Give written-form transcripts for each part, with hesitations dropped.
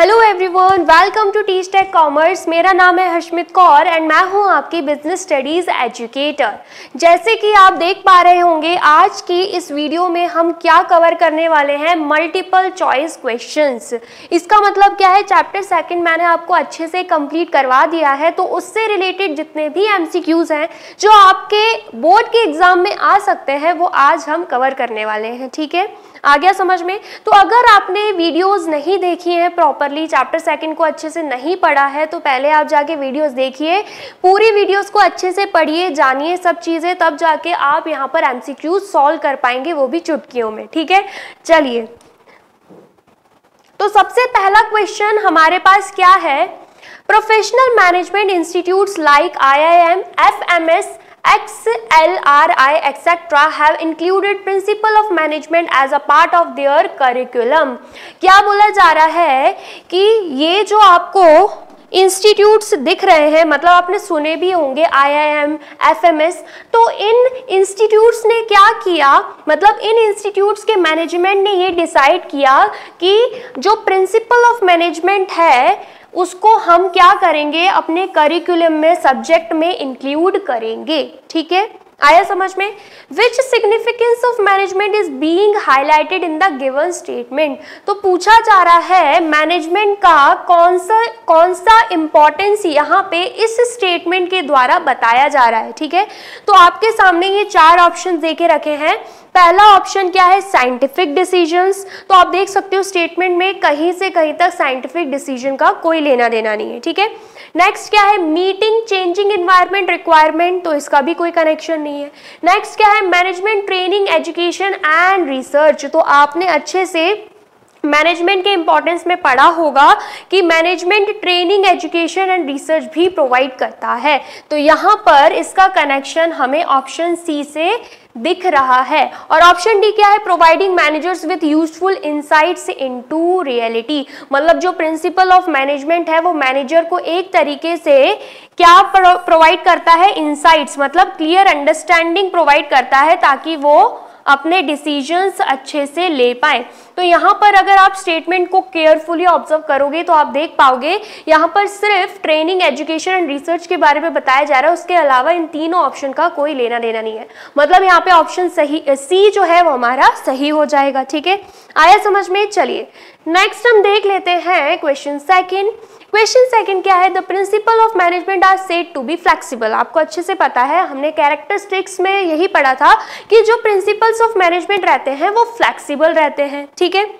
Hello everyone, welcome to Teach Tech Commerce. मेरा नाम है हर्षमित कौर एंड मैं हूं आपकी बिजनेस स्टडीज एजुकेटर। जैसे कि आप देख पा रहे होंगे, आज की इस वीडियो में हम क्या कवर करने वाले हैं, मल्टीपल चॉइस क्वेश्चंस। इसका मतलब क्या है, चैप्टर सेकंड मैंने आपको अच्छे से कंप्लीट करवा दिया है, तो उससे रिलेटेड जितने भी एमसीक्यूज हैं जो आपके बोर्ड के एग्जाम में आ सकते हैं, वो आज हम कवर करने वाले हैं। ठीक है, आ गया समझ में? तो अगर आपने वीडियोस नहीं देखी हैं प्रॉपरली, चैप्टर सेकंड को अच्छे से नहीं पढ़ा है, तो पहले आप जाके वीडियोस देखिए, पूरी वीडियोस को अच्छे से पढ़िए, जानिए सब चीज़ें, तब जाके आप यहाँ पर एमसीक्यूज सॉल्व कर पाएंगे, वो भी चुटकियों में। ठीक है, चलिए। तो सबसे पहला क्वेश्चन हमारे पास क्या है, professional management institutes like IIM, FMS, XLRI etc. have included principle of management as a part of their curriculum। क्या बोला जा रहा है कि ये जो आपको इंस्टीट्यूट्स दिख रहे हैं, मतलब आपने सुने भी होंगे IIM, FMS, तो इन इंस्टीट्यूट्स ने क्या किया, मतलब इन इंस्टीट्यूट्स के मैनेजमेंट ने ये डिसाइड किया कि जो प्रिंसिपल ऑफ मैनेजमेंट है उसको हम क्या करेंगे, अपने करिकुलम में, सब्जेक्ट में इंक्लूड करेंगे। ठीक है, आया समझ में? Which significance of management is being highlighted in the given statement. तो पूछा जा रहा है मैनेजमेंट का कौन सा इंपॉर्टेंस यहाँ पे इस स्टेटमेंट के द्वारा बताया जा रहा है। ठीक है, तो आपके सामने ये चार ऑप्शन देके रखे हैं। पहला ऑप्शन क्या है, साइंटिफिक डिसीजंस। तो आप देख सकते हो स्टेटमेंट में कहीं से कहीं तक साइंटिफिक डिसीजन का कोई लेना देना नहीं है। ठीक है, नेक्स्ट क्या है, मीटिंग चेंजिंग एनवायरनमेंट रिक्वायरमेंट, तो इसका भी कोई कनेक्शन नहीं है। नेक्स्ट क्या है, management training education and research. तो आपने अच्छे से मैनेजमेंट के इंपॉर्टेंस में पढ़ा होगा कि management training education and research भी प्रोवाइड करता है, तो यहाँ पर इसका कनेक्शन हमें ऑप्शन सी से दिख रहा है। और ऑप्शन डी क्या है, providing managers with useful insights into reality. मतलब जो प्रिंसिपल ऑफ मैनेजमेंट है वो मैनेजर को एक तरीके से क्या प्रोवाइड करता है, इनसाइट्स, मतलब क्लियर अंडरस्टैंडिंग प्रोवाइड करता है ताकि वो अपने डिसीजंस अच्छे से ले पाए। तो यहाँ पर अगर आप स्टेटमेंट को केयरफुली ऑब्जर्व करोगे तो आप देख पाओगे यहाँ पर सिर्फ ट्रेनिंग एजुकेशन एंड रिसर्च के बारे में बताया जा रहा है, उसके अलावा इन तीनों ऑप्शन का कोई लेना देना नहीं है। मतलब यहाँ पे ऑप्शन सही, सी जो है वो हमारा सही हो जाएगा। ठीक है, आया समझ में? चलिए नेक्स्ट हम देख लेते हैं क्वेश्चन सेकंड। क्वेश्चन सेकंड क्या है, the principle of management are said to be flexible. आपको अच्छे से पता है, हमने कैरेक्टरिस्टिक्स में यही पढ़ा था कि जो प्रिंसिपल्स ऑफ मैनेजमेंट रहते हैं वो फ्लेक्सिबल रहते हैं। ठीक है,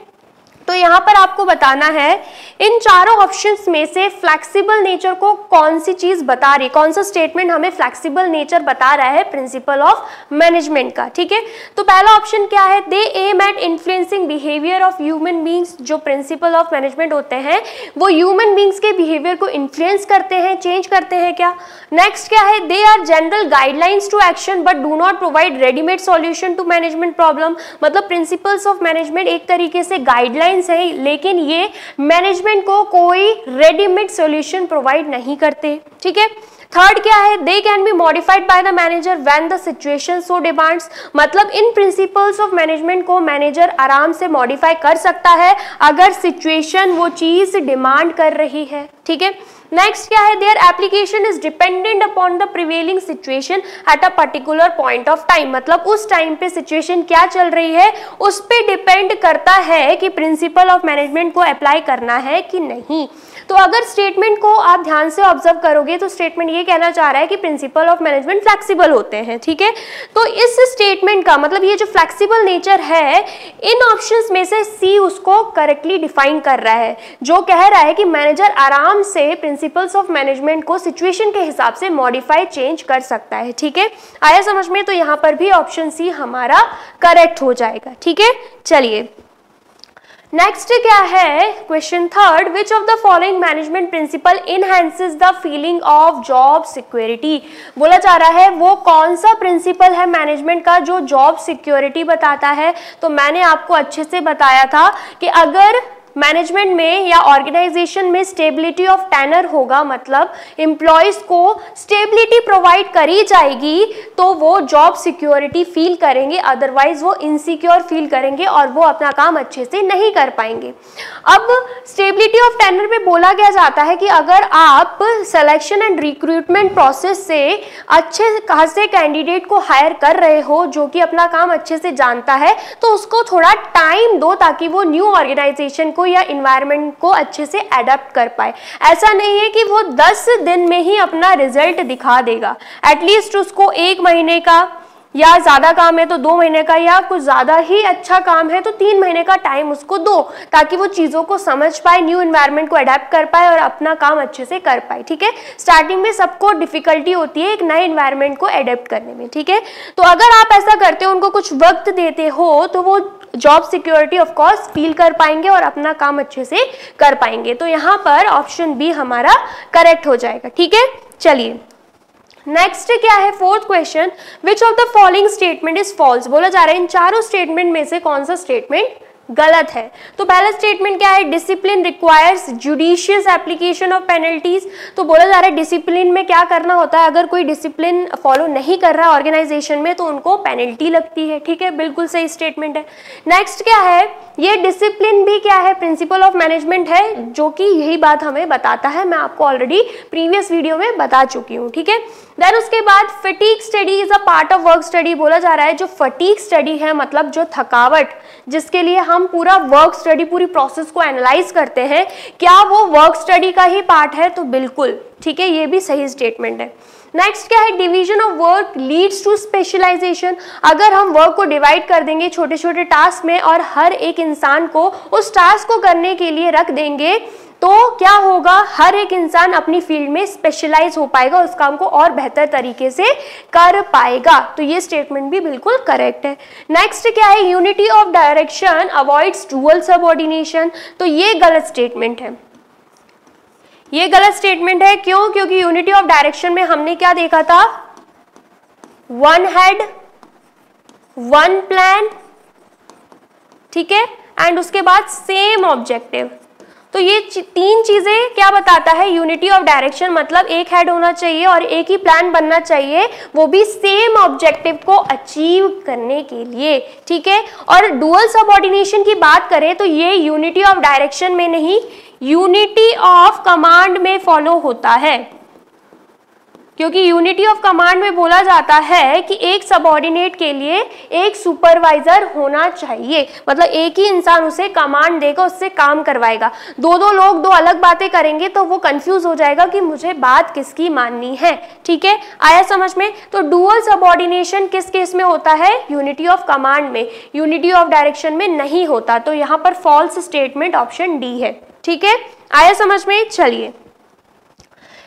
तो यहाँ पर आपको बताना है इन चारों ऑप्शंस में से फ्लेक्सिबल नेचर को कौन सी चीज बता रही, कौन सा स्टेटमेंट हमें फ्लेक्सिबल नेचर बता रहा है प्रिंसिपल ऑफ मैनेजमेंट का। ठीक है, तो पहला ऑप्शन क्या है, they aim at influencing behaviour of human beings. जो प्रिंसिपल ऑफ मैनेजमेंट होते हैं वो ह्यूमन बींग्स के बिहेवियर को इन्फ्लुएंस करते हैं, चेंज करते हैं क्या। नेक्स्ट क्या है, they are general guidelines to action but do not provide readymade solution to management problem. मतलब प्रिंसिपल्स ऑफ मैनेजमेंट एक तरीके से गाइडलाइन है, लेकिन ये मैनेजमेंट को कोई रेडीमेड सॉल्यूशन प्रोवाइड नहीं करते। ठीक है, थर्ड क्या है, they can be modified by the manager when the situation so demands. मतलब इन प्रिंसिपल्स ऑफ मैनेजमेंट को मैनेजर आराम से मॉडिफाई कर सकता है अगर सिचुएशन वो चीज डिमांड कर रही है। ठीक है, नेक्स्ट क्या है, their application is dependent upon the prevailing situation at a particular point of time. मतलब उस टाइम पे सिचुएशन क्या चल रही है उस पे डिपेंड करता है कि प्रिंसिपल ऑफ मैनेजमेंट को अप्लाई करना है कि नहीं। तो अगर स्टेटमेंट को आप ध्यान से ऑब्जर्व करोगे तो स्टेटमेंट ये कहना चाह रहा है कि प्रिंसिपल ऑफ मैनेजमेंट फ्लेक्सिबल होते हैं। ठीक है, तो इस स्टेटमेंट का मतलब ये जो फ्लेक्सिबल नेचर है, इन ऑप्शंस में से सी उसको करेक्टली डिफाइन कर रहा है, जो कह रहा है कि मैनेजर आराम से प्रिंसिपल्स ऑफ मैनेजमेंट को सिचुएशन के हिसाब से मॉडिफाई, चेंज कर सकता है। ठीक है, आया समझ में? तो यहाँ पर भी ऑप्शन सी हमारा करेक्ट हो जाएगा। ठीक है, चलिए नेक्स्ट क्या है, question third, which of the following management principle enhances the feeling of job security. बोला जा रहा है वो कौन सा प्रिंसिपल है मैनेजमेंट का जो जॉब सिक्योरिटी बताता है। तो मैंने आपको अच्छे से बताया था कि अगर मैनेजमेंट में या ऑर्गेनाइजेशन में स्टेबिलिटी ऑफ टेनर होगा, मतलब एम्प्लॉयज को स्टेबिलिटी प्रोवाइड करी जाएगी तो वो जॉब सिक्योरिटी फील करेंगे, अदरवाइज वो इनसिक्योर फील करेंगे और वो अपना काम अच्छे से नहीं कर पाएंगे। अब स्टेबिलिटी ऑफ टेनर में बोला गया जाता है कि अगर आप सिलेक्शन एंड रिक्रूटमेंट प्रोसेस से अच्छे खासे कैंडिडेट को हायर कर रहे हो जो कि अपना काम अच्छे से जानता है, तो उसको थोड़ा टाइम दो ताकि वो न्यू ऑर्गेनाइजेशन को या इन्वायरमेंट को अच्छे से एडप्ट कर पाए। ऐसा नहीं है कि वो 10 दिन में ही अपना रिजल्ट दिखा देगा, एटलीस्ट उसको 1 महीने का, या ज़्यादा काम है तो 2 महीने का, या कुछ ज़्यादा ही अच्छा काम है तो 3 महीने का टाइम उसको दो ताकि वो चीज़ों को समझ पाए, न्यू इन्वायरमेंट को अडेप्ट कर पाए और अपना काम अच्छे से कर पाए। ठीक है, स्टार्टिंग में सबको डिफिकल्टी होती है एक नए इन्वायरमेंट को अडेप्ट करने में। ठीक है, तो अगर आप ऐसा करते हो, उनको कुछ वक्त देते हो, तो वो job security of course feel कर पाएंगे और अपना काम अच्छे से कर पाएंगे। तो यहाँ पर ऑप्शन बी हमारा करेक्ट हो जाएगा। ठीक है, चलिए नेक्स्ट क्या है, 4th question, which of the following statement is false. बोला जा रहा है इन चारों स्टेटमेंट में से कौन सा स्टेटमेंट गलत है। तो पहला स्टेटमेंट क्या है, discipline requires judicious application of penalties. तो बोला जा रहा है डिसिप्लिन में क्या करना होता है, अगर कोई डिसिप्लिन फॉलो नहीं कर रहा है ऑर्गेनाइजेशन में तो उनको पेनल्टी लगती है। ठीक है, बिल्कुल सही स्टेटमेंट है। नेक्स्ट क्या है, ये डिसिप्लिन भी क्या है, प्रिंसिपल ऑफ मैनेजमेंट है, जो कि यही बात हमें बताता है, मैं आपको ऑलरेडी प्रीवियस वीडियो में बता चुकी हूँ। ठीक है, देन उसके बाद fatigue study is a part of work study. बोला जा रहा है जो फटीग स्टडी है, मतलब जो थकावट जिसके लिए हम पूरा वर्क स्टडी, पूरी प्रोसेस को एनालाइज करते हैं, क्या वो वर्क स्टडी का ही पार्ट है, तो बिल्कुल ठीक है, ये भी सही स्टेटमेंट है। नेक्स्ट क्या है, division of work leads to specialisation. अगर हम वर्क को डिवाइड कर देंगे छोटे छोटे टास्क में और हर एक इंसान को उस टास्क को करने के लिए रख देंगे तो क्या होगा, हर एक इंसान अपनी फील्ड में स्पेशलाइज हो पाएगा, उस काम को और बेहतर तरीके से कर पाएगा। तो ये स्टेटमेंट भी बिल्कुल करेक्ट है। नेक्स्ट क्या है, unity of direction avoids dual subordination. तो ये गलत स्टेटमेंट है, ये गलत स्टेटमेंट है। क्यों? क्योंकि यूनिटी ऑफ डायरेक्शन में हमने क्या देखा था, वन हेड, वन प्लान, ठीक है, एंड उसके बाद सेम ऑब्जेक्टिव। तो ये 3 चीजें क्या बताता है, यूनिटी ऑफ डायरेक्शन मतलब एक हेड होना चाहिए और एक ही प्लान बनना चाहिए, वो भी सेम ऑब्जेक्टिव को अचीव करने के लिए। ठीक है, और डुअल सबऑर्डिनेशन की बात करें तो ये यूनिटी ऑफ डायरेक्शन में नहीं, यूनिटी ऑफ कमांड में फॉलो होता है, क्योंकि यूनिटी ऑफ कमांड में बोला जाता है कि एक सबऑर्डिनेट के लिए एक सुपरवाइजर होना चाहिए, मतलब एक ही इंसान उसे कमांड देगा, उससे काम करवाएगा। 2 लोग 2 अलग बातें करेंगे तो वो कंफ्यूज हो जाएगा कि मुझे बात किसकी माननी है। ठीक है, आया समझ में? तो डुअल सबऑर्डिनेशन किस केस में होता है, यूनिटी ऑफ कमांड में, यूनिटी ऑफ डायरेक्शन में नहीं होता। तो यहाँ पर फॉल्स स्टेटमेंट ऑप्शन डी है। ठीक है, आया समझ में? चलिए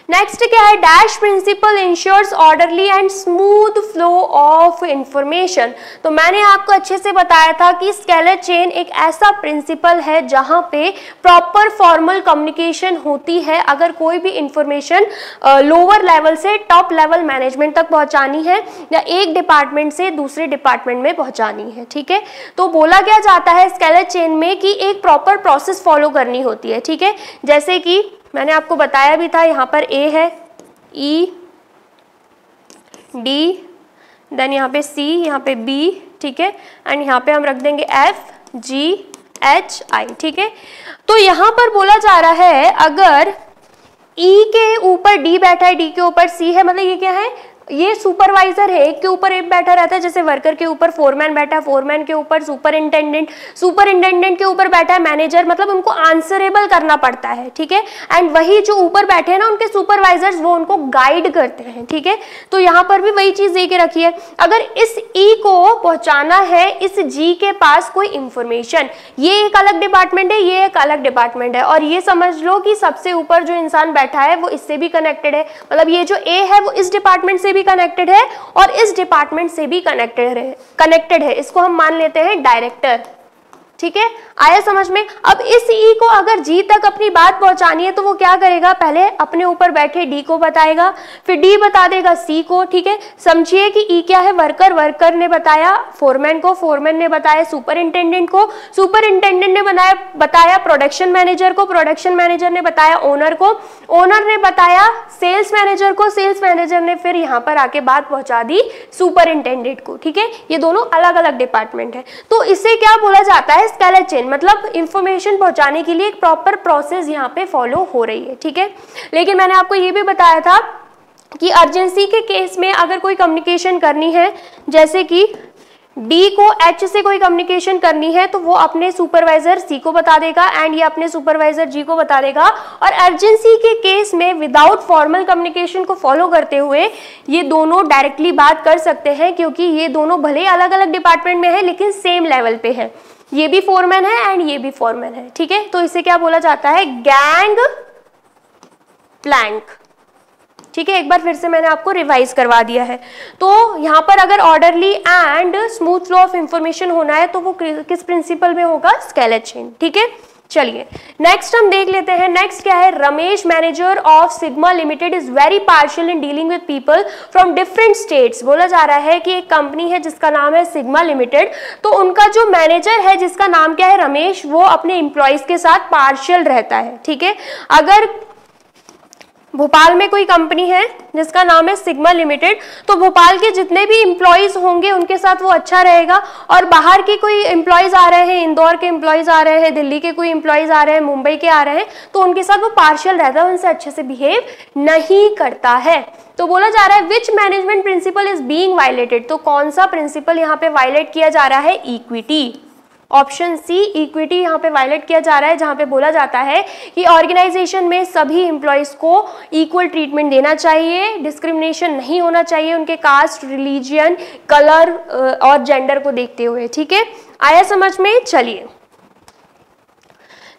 नेक्स्ट क्या है, dash principle ensures orderly and smooth flow of information. तो मैंने आपको अच्छे से बताया था कि स्केलर चेन एक ऐसा प्रिंसिपल है जहां पे प्रॉपर फॉर्मल कम्युनिकेशन होती है। अगर कोई भी इंफॉर्मेशन लोअर लेवल से टॉप लेवल मैनेजमेंट तक पहुंचानी है या एक डिपार्टमेंट से दूसरे डिपार्टमेंट में पहुंचानी है, ठीक है, तो बोला क्या जाता है स्केलर चेन में कि एक प्रॉपर प्रोसेस फॉलो करनी होती है। ठीक है, जैसे कि मैंने आपको बताया भी था, यहाँ पर ए है, ई, डी, देन यहाँ पे सी, यहाँ पे बी, ठीक है, एंड यहाँ पे हम रख देंगे एफ, जी, एच, आई। ठीक है, तो यहाँ पर बोला जा रहा है अगर ई के ऊपर डी बैठा है, डी के ऊपर सी है, मतलब ये क्या है, ये सुपरवाइजर है, एक के ऊपर एक बैठा रहता है, जैसे वर्कर के ऊपर फोरमैन बैठा है, फोरमैन के ऊपर सुपरिंटेंडेंट, सुपरिंटेंडेंट के ऊपर बैठा है मैनेजर, मतलब उनको आंसरेबल करना पड़ता है। ठीक है, एंड वही जो ऊपर बैठे हैं ना उनके सुपरवाइजर्स, वो उनको गाइड करते हैं। ठीक है, तो यहाँ पर भी वही चीज दे के रखी है, अगर इस ई को पहुंचाना है इस जी के पास कोई इंफॉर्मेशन, ये एक अलग डिपार्टमेंट है, ये एक अलग डिपार्टमेंट है, और ये समझ लो कि सबसे ऊपर जो इंसान बैठा है वो इससे भी कनेक्टेड है, मतलब ये जो ए है वो इस डिपार्टमेंट से भी कनेक्टेड है और इस डिपार्टमेंट से भी कनेक्टेड है, इसको हम मान लेते हैं डायरेक्टर। ठीक है, आया समझ में। अब इस ई को अगर जी तक अपनी बात पहुंचानी है तो वो क्या करेगा, पहले अपने ऊपर बैठे डी को बताएगा, फिर डी बता देगा सी को। ठीक है, समझिए कि ई क्या है, वर्कर, वर्कर ने बताया फोरमैन को, फोरमैन ने बताया सुपरिंटेंडेंट को, सुपरिंटेंडेंट ने बताया प्रोडक्शन मैनेजर को, प्रोडक्शन मैनेजर ने बताया ओनर को, ओनर ने बताया सेल्स मैनेजर को, सेल्स मैनेजर ने फिर यहाँ पर आके बात पहुंचा दी सुपरिंटेंडेंट को। ठीक है, ये दोनों अलग अलग डिपार्टमेंट है। तो इसे क्या बोला जाता है, स्केलेट चेन, मतलब इंफॉर्मेशन पहुंचाने के लिए एक प्रॉपर प्रोसेस यहाँ पे फॉलो हो रही है। ठीक है, लेकिन मैंने आपको ये भी बताया था कि अर्जेंसी के केस में अगर कोई कम्युनिकेशन करनी है, जैसे कि डी को एच से कोई कम्युनिकेशन करनी है तो वो अपने सुपरवाइजर सी को बता देगा एंड ये अपने सुपरवाइजर जी को बता देगा। और अर्जेंसी के केस में विदाउट फॉर्मल कम्युनिकेशन को फॉलो करते हुए ये दोनों डायरेक्टली बात कर सकते हैं, क्योंकि ये दोनों भले ही अलग अलग डिपार्टमेंट में है लेकिन सेम लेवल पे है। ये भी फोरमैन है एंड ये भी फोरमैन है। ठीक है, तो इसे क्या बोला जाता है, गैंग प्लैंक। ठीक है, एक बार फिर से मैंने आपको रिवाइज करवा दिया है। तो यहाँ पर अगर orderly and smooth flow of information होना है तो वो किस प्रिंसिपल में होगा, स्केलेट चेन। ठीक है, चलिए नेक्स्ट हम देख लेते हैं। नेक्स्ट क्या है, Ramesh manager of sigma limited is very partial in dealing with people from different states. बोला जा रहा है कि एक कंपनी है जिसका नाम है सिग्मा लिमिटेड, तो उनका जो मैनेजर है जिसका नाम क्या है, रमेश, वो अपने एम्प्लॉयज के साथ पार्शियल रहता है। ठीक है, अगर भोपाल में कोई कंपनी है जिसका नाम है सिग्मा लिमिटेड, तो भोपाल के जितने भी एम्प्लॉयज होंगे उनके साथ वो अच्छा रहेगा, और बाहर के कोई एम्प्लॉयज आ रहे हैं, इंदौर के एम्प्लॉयज आ रहे हैं, दिल्ली के कोई एम्प्लॉयज आ रहे हैं, मुंबई के आ रहे हैं, तो उनके साथ वो पार्शियल रहता है, उनसे अच्छे से बिहेव नहीं करता है। तो बोला जा रहा है which management principle is being violated, तो कौन सा प्रिंसिपल यहाँ पे वायलेट किया जा रहा है, इक्विटी। ऑप्शन सी, इक्विटी यहाँ पे वायलेट किया जा रहा है, जहाँ पे बोला जाता है कि ऑर्गेनाइजेशन में सभी एम्प्लॉयज को इक्वल ट्रीटमेंट देना चाहिए, डिस्क्रिमिनेशन नहीं होना चाहिए उनके कास्ट, रिलीजियन, कलर और जेंडर को देखते हुए। ठीक है, आया समझ में। चलिए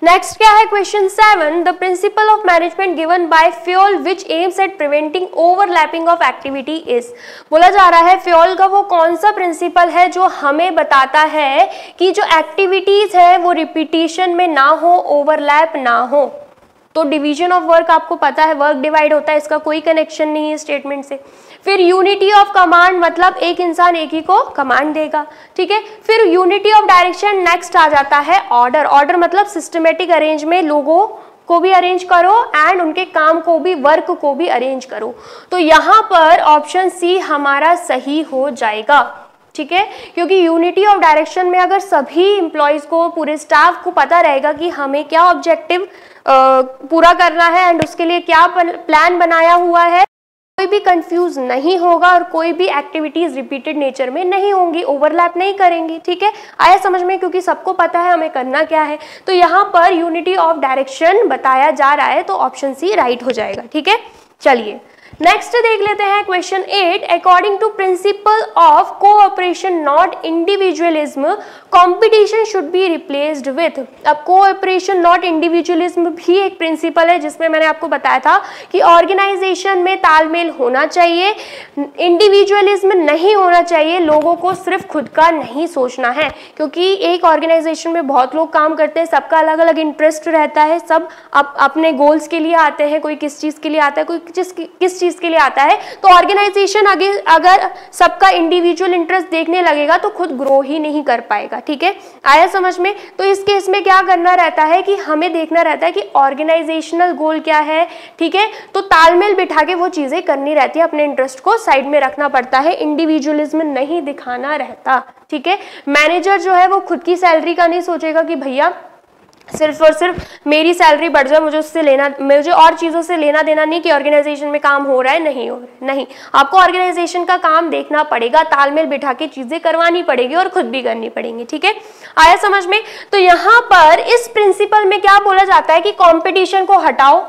नेक्स्ट क्या है, question 7, the principle of management given bye Fayol which aims at preventing overlapping of activity is. बोला जा रहा है फ्योल का वो कौन सा प्रिंसिपल है जो हमें बताता है कि जो एक्टिविटीज है वो रिपीटिशन में ना हो, ओवरलैप ना हो। तो डिवीजन ऑफ वर्क आपको पता है, वर्क डिवाइड होता है, इसका कोई कनेक्शन नहीं है स्टेटमेंट से। फिर यूनिटी ऑफ कमांड, मतलब एक इंसान एक ही को कमांड देगा। ठीक है, फिर यूनिटी ऑफ डायरेक्शन, नेक्स्ट आ जाता है ऑर्डर। ऑर्डर मतलब सिस्टमेटिक अरेंज में लोगों को भी अरेंज करो एंड उनके काम को भी, वर्क को भी अरेंज करो। तो यहाँ पर ऑप्शन सी हमारा सही हो जाएगा। ठीक है, क्योंकि यूनिटी ऑफ डायरेक्शन में अगर सभी एम्प्लॉयज को, पूरे स्टाफ को पता रहेगा कि हमें क्या ऑब्जेक्टिव पूरा करना है एंड उसके लिए क्या प्लान बनाया हुआ है, कोई भी कंफ्यूज नहीं होगा और कोई भी एक्टिविटीज रिपीटेड नेचर में नहीं होंगी, ओवरलैप नहीं करेंगी। ठीक है, आया समझ में, क्योंकि सबको पता है हमें करना क्या है। तो यहाँ पर यूनिटी ऑफ डायरेक्शन बताया जा रहा है, तो ऑप्शन सी राइट हो जाएगा। ठीक है, चलिए नेक्स्ट देख लेते हैं question 8, according to principle of cooperation not individualism competition should be replaced with. अब कोऑपरेशन नॉट इंडिविजुअलिज्म भी एक प्रिंसिपल है जिसमें मैंने आपको बताया था कि ऑर्गेनाइजेशन में तालमेल होना चाहिए, इंडिविजुअलिज्म नहीं होना चाहिए, लोगों को सिर्फ खुद का नहीं सोचना है, क्योंकि एक ऑर्गेनाइजेशन में बहुत लोग काम करते हैं, सबका अलग अलग इंटरेस्ट रहता है, सब अपने गोल्स के लिए आते हैं, कोई किस चीज के लिए आता है, कोई किस चीज के लिए आता है। तो ऑर्गेनाइजेशन अगर सबका इंडिविजुअल इंटरेस्ट देखने लगेगा तो खुद ग्रो ही नहीं कर पाएगा। ठीक है, आया समझ में। तो इस केस में क्या करना रहता है कि हमें देखना रहता है कि ऑर्गेनाइजेशनल गोल क्या है। ठीक है, तो तालमेल बिठा के वो चीजें करनी रहती है, अपने इंटरेस्ट को साइड में रखना पड़ता है, इंडिविजुअलिज्म नहीं दिखाना रहता। ठीक है, मैनेजर जो है वो खुद की सैलरी का नहीं सोचेगा कि भैया सिर्फ और सिर्फ मेरी सैलरी बढ़ जाए, मुझे और चीज़ों से लेना देना नहीं कि ऑर्गेनाइजेशन में काम हो रहा है नहीं हो रहा है, नहीं, आपको ऑर्गेनाइजेशन का काम देखना पड़ेगा, तालमेल बिठा के चीज़ें करवानी पड़ेगी और खुद भी करनी पड़ेंगी। ठीक है, आया समझ में। तो यहाँ पर इस प्रिंसिपल में क्या बोला जाता है कि कंपटीशन को हटाओ,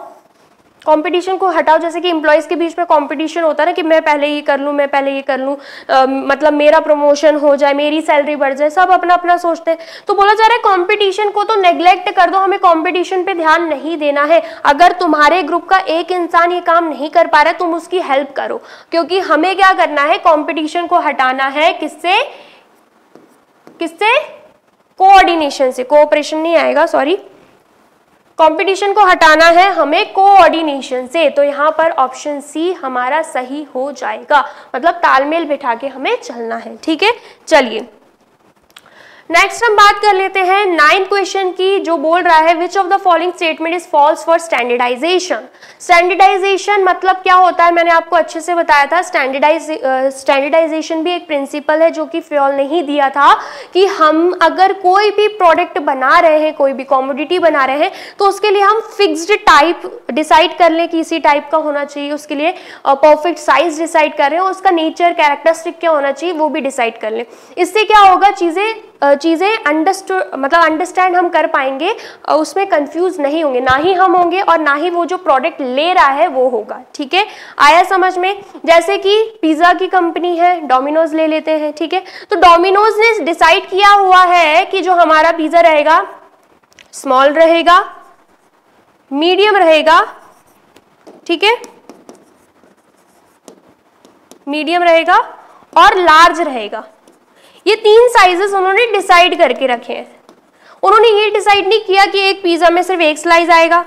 कंपटीशन को हटाओ। जैसे कि एम्प्लॉयज के बीच में कंपटीशन होता है ना कि मैं पहले ये कर लूँ, मैं पहले ये कर लूँ, मतलब मेरा प्रमोशन हो जाए, मेरी सैलरी बढ़ जाए, सब अपना अपना सोचते हैं। तो बोला जा रहा है कंपटीशन को तो नेग्लेक्ट कर दो, हमें कंपटीशन पे ध्यान नहीं देना है। अगर तुम्हारे ग्रुप का एक इंसान ये काम नहीं कर पा रहा है, तुम उसकी हेल्प करो, क्योंकि हमें क्या करना है, कंपटीशन को हटाना है। किससे? कोऑर्डिनेशन से, कोऑपरेशन नहीं आएगा, सॉरी, कंपटीशन को हटाना है हमें कोऑर्डिनेशन से, तो यहाँ पर ऑप्शन सी हमारा सही हो जाएगा, मतलब तालमेल बिठा के हमें चलना है, ठीक है। चलिए नेक्स्ट हम बात कर लेते हैं 9th क्वेश्चन की, जो बोल रहा है which of the following statement is false for standardisation. Standardisation मतलब क्या होता है, मैंने आपको अच्छे से बताया था। स्टैंडर्डाइजेशन भी एक प्रिंसिपल है जो कि फ्योल नहीं दिया था कि हम अगर कोई भी प्रोडक्ट बना रहे हैं, कोई भी कॉमोडिटी बना रहे हैं, तो उसके लिए हम फिक्स्ड टाइप डिसाइड कर लें कि इसी टाइप का होना चाहिए, उसके लिए परफेक्ट साइज डिसाइड कर रहे हैं, उसका नेचर कैरेक्टरिस्टिक क्या होना चाहिए वो भी डिसाइड कर लें। इससे क्या होगा, चीज़ें अंडरस्टैंड हम कर पाएंगे, उसमें कंफ्यूज नहीं होंगे, ना ही हम होंगे और ना ही वो जो प्रोडक्ट ले रहा है वो होगा, ठीक है। आया समझ में। जैसे कि पिज्जा की कंपनी है, डोमिनोज ले लेते हैं, ठीक है। तो डोमिनोज ने डिसाइड किया हुआ है कि जो हमारा पिज्जा रहेगा स्मॉल रहेगा, मीडियम रहेगा, ठीक है, मीडियम रहेगा और लार्ज रहेगा। ये 3 साइजेस उन्होंने डिसाइड करके रखे हैं। उन्होंने ये डिसाइड नहीं किया कि एक पिज्जा में सिर्फ 1 स्लाइस आएगा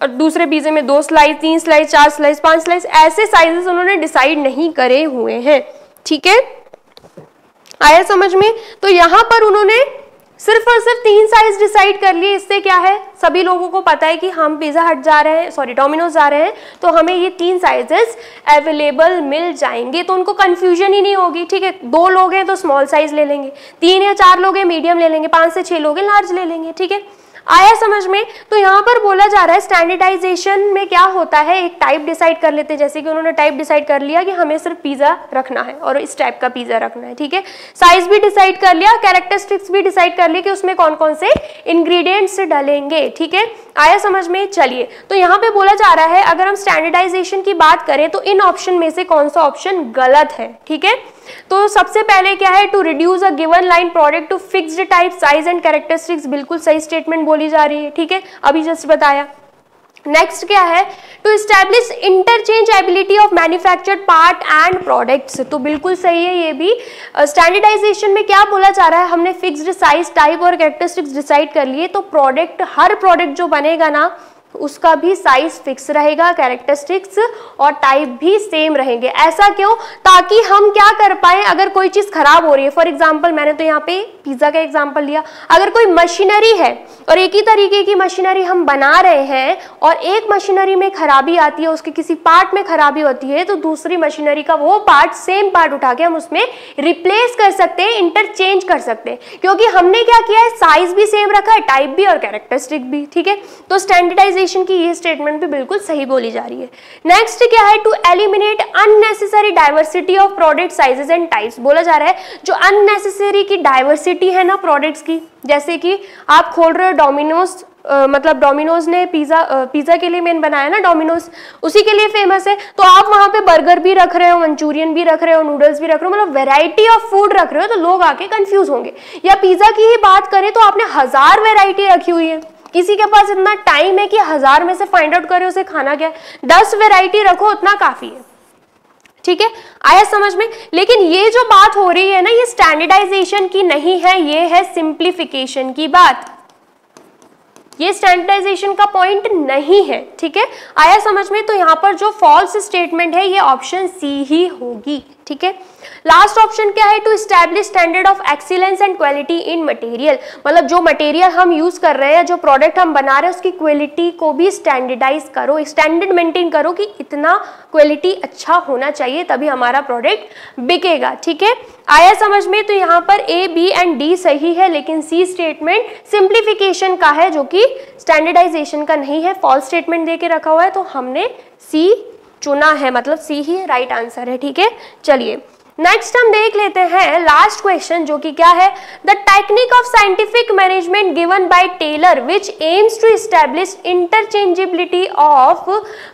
और दूसरे पिज्जे में 2 स्लाइस, 3 स्लाइस, 4 स्लाइस, 5 स्लाइस, ऐसे साइजेस उन्होंने डिसाइड नहीं करे हुए हैं, ठीक है। आया समझ में। तो यहां पर उन्होंने सिर्फ और सिर्फ 3 साइज डिसाइड कर लिए। इससे क्या है, सभी लोगों को पता है कि हम पिज्जा हट जा रहे हैं, सॉरी डोमिनोज जा रहे हैं, तो हमें ये 3 साइजेस अवेलेबल मिल जाएंगे, तो उनको कंफ्यूजन ही नहीं होगी, ठीक है। 2 लोग हैं तो स्मॉल साइज ले लेंगे, 3 या 4 लोग हैं मीडियम ले लेंगे, 5 से 6 लोग हैं लार्ज ले लेंगे, ठीक है। आया समझ में। तो यहाँ पर बोला जा रहा है स्टैंडर्डाइजेशन में क्या होता है, एक टाइप डिसाइड कर लेते हैं, जैसे कि उन्होंने टाइप डिसाइड कर लिया कि हमें सिर्फ पिज्जा रखना है और इस टाइप का पिज्जा रखना है, ठीक है। साइज भी डिसाइड कर लिया, कैरेक्टरिस्टिक्स भी डिसाइड कर लिया कि उसमें कौन कौन से इंग्रेडिएंट्स डलेंगे, ठीक है। आया समझ में। चलिए तो यहाँ पे बोला जा रहा है अगर हम स्टैंडर्डाइजेशन की बात करें तो इन ऑप्शन में से कौन सा ऑप्शन गलत है, ठीक है। तो सबसे पहले क्या है, to reduce a given line product to fixed type size and characteristics, बिल्कुल सही स्टेटमेंट बोली जा रही है, ठीक है, अभी जस्ट बताया। नेक्स्ट क्या है, to establish interchangeability of manufactured part and products, तो बिल्कुल सही है ये भी। स्टैंडर्डाइजेशन में क्या बोला जा रहा है, हमने फिक्स्ड साइज, टाइप और कैरेक्टरिस्टिक्स डिसाइड कर लिए, तो प्रोडक्ट, हर प्रोडक्ट जो बनेगा ना उसका भी साइज फिक्स रहेगा, कैरेक्टरिस्टिक्स और टाइप भी सेम रहेंगे। ऐसा क्यों, ताकि हम क्या कर पाए, अगर कोई चीज खराब हो रही है, फॉर एग्जांपल मैंने तो यहाँ पे पिज्जा का एग्जांपल लिया, अगर कोई मशीनरी है और एक ही तरीके की मशीनरी हम बना रहे हैं और एक मशीनरी में खराबी आती है, उसके किसी पार्ट में खराबी होती है, तो दूसरी मशीनरी का वो पार्ट, सेम पार्ट उठा के हम उसमें रिप्लेस कर सकते हैं, इंटरचेंज कर सकते हैं, क्योंकि हमने क्या किया है, साइज भी सेम रखा है, टाइप भी और कैरेक्टरिस्टिक भी, ठीक है। तो स्टैंडर्डाइजेशन की ये स्टेटमेंट भी बिल्कुल सही बोली जा रही है। नेक्स्ट क्या है, to eliminate unnecessary diversity of product sizes and types, बोला जा रहा है जो अननेसेसरी की डाइवर्सिटी है ना प्रोडक्ट्स की, जैसे कि आप खोल रहे हो डोमिनोज, मतलब डोमिनोज ने पिज्जा के लिए मेन बनाया ना, डोमिनोज उसी के लिए फेमस है, तो आप वहां पे बर्गर भी रख रहे हो, मंचूरियन भी रख रहे हो, नूडल्स भी रख रहे हो, मतलब वेराइटी ऑफ फूड रख रहे हो, तो लोग आके कंफ्यूज होंगे। या पिज्जा की ही बात करें तो आपने 1000 वेराइटी रखी हुई है, किसी के पास इतना टाइम है कि 1000 में से फाइंड आउट करे उसे खाना क्या है, 10 वेराइटी रखो उतना काफी है, ठीक है। आया समझ में। लेकिन ये जो बात हो रही है ना, ये स्टैंडर्डाइजेशन की नहीं है, ये है सिंप्लीफिकेशन की बात, ये स्टैंडर्डाइजेशन का पॉइंट नहीं है, ठीक है। आया समझ में। तो यहाँ पर जो फॉल्स स्टेटमेंट है ये ऑप्शन सी ही होगी, ठीक है। लास्ट ऑप्शन क्या है, to establish standard of excellence and quality in material, मतलब जो मटेरियल हम यूज कर रहे हैं, जो प्रोडक्ट हम बना रहे हैं, उसकी क्वालिटी को भी स्टैंडर्डाइज करो, स्टैंडर्ड मेंटेन करो कि इतना क्वालिटी अच्छा होना चाहिए तभी हमारा प्रोडक्ट बिकेगा, ठीक है। आया समझ में। तो यहाँ पर ए, बी एंड डी सही है, लेकिन सी स्टेटमेंट सिंप्लीफिकेशन का है जो कि स्टैंडर्डाइजेशन का नहीं है, फॉल्स स्टेटमेंट दे के रखा हुआ है, तो हमने सी चुना है, मतलब सी ही राइट आंसर है, ठीक है। चलिए नेक्स्ट हम देख लेते हैं लास्ट क्वेश्चन, जो कि क्या है, the technique of scientific management given by Taylor which aims to establish interchangeability of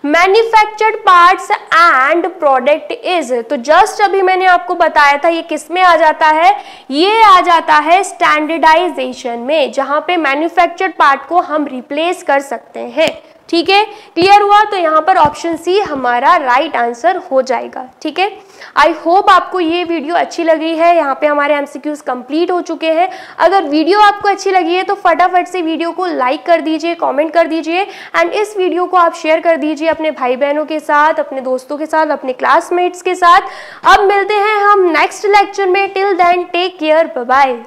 manufactured parts and product is, तो जस्ट अभी मैंने आपको बताया था ये किस में आ जाता है, ये आ जाता है स्टैंडर्डाइजेशन में, जहां पे मैन्युफैक्चर्ड पार्ट को हम रिप्लेस कर सकते हैं, ठीक है, क्लियर हुआ? तो यहाँ पर ऑप्शन सी हमारा राइट आंसर हो जाएगा। ठीक है, आई होप आपको ये वीडियो अच्छी लगी है। यहाँ पे हमारे एमसीक्यूज कंप्लीट हो चुके हैं। अगर वीडियो आपको अच्छी लगी है तो फटाफट से वीडियो को लाइक कर दीजिए, कमेंट कर दीजिए एंड इस वीडियो को आप शेयर कर दीजिए अपने भाई बहनों के साथ, अपने दोस्तों के साथ, अपने क्लासमेट्स के साथ। अब मिलते हैं हम नेक्स्ट लेक्चर में। Till then take care, bye bye.